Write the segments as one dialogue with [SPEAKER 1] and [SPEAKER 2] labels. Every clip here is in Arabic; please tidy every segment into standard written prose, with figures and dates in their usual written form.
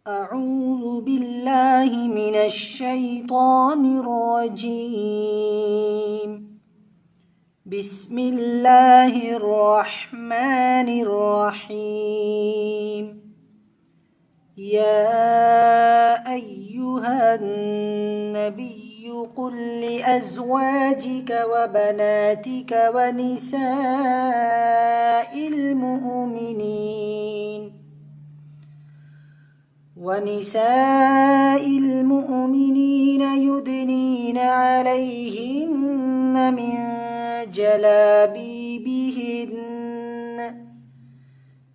[SPEAKER 1] أعوذ بالله من الشيطان الرجيم. بسم الله الرحمن الرحيم. يا أيها النبي قل لأزواجك وبناتك ونساء المؤمنين يدنين عليهن من جلابيبهن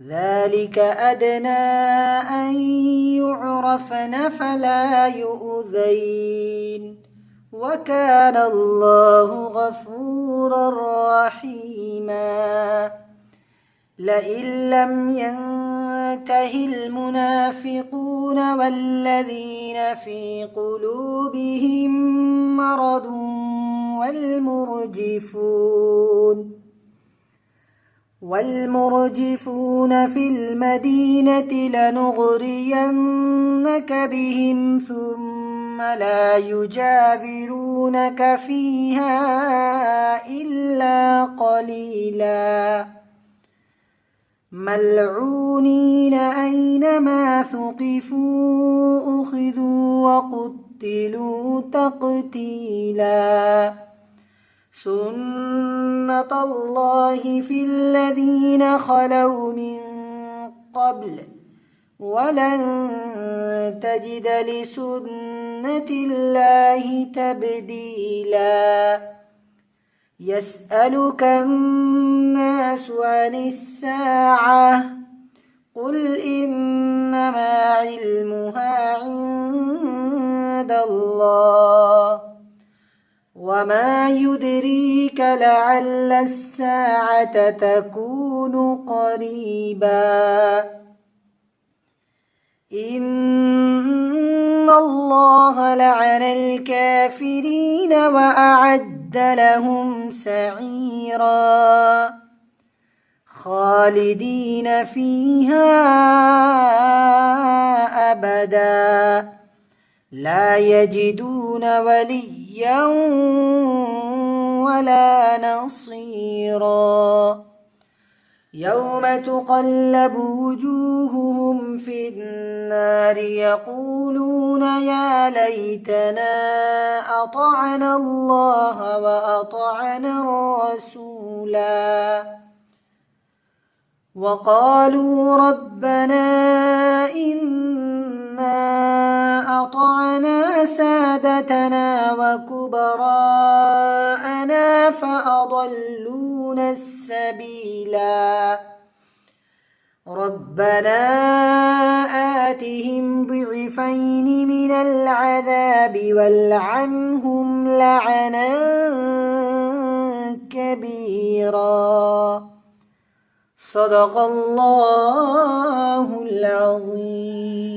[SPEAKER 1] ذلك أدنى أن يعرفن فلا يؤذين وكان الله غفورا رحيما. لئن لم ينته المنافقون والذين في قلوبهم مرض والمرجفون في المدينة لنغرينك بهم ثم لا يجاورونك فيها إلا قليلا ملعونين أينما ثقفوا أخذوا وقتلوا تقتيلا. سنة الله في الذين خلوا من قبل ولن تجد لسنة الله تبديلا. يسألك الناس عن الساعة قل إنما علمها عند الله وما يدريك لعل الساعة تكون قريبا. إن الله لعن الكافرين وأعد لهم سعيرا خالدين فيها أبدا لا يجدون وليا ولا نصيرا. يوم تقلب وجوههم في النار يقولون يا ليتنا أطعنا الله وأطعنا الرسولا وقالوا ربنا إنا أطعنا سادتنا وكبراءنا فأضلونا السبيلا. ربنا آتهم ضعفين من العذاب والعنهم لعنا كبيرا. صدق الله العظيم.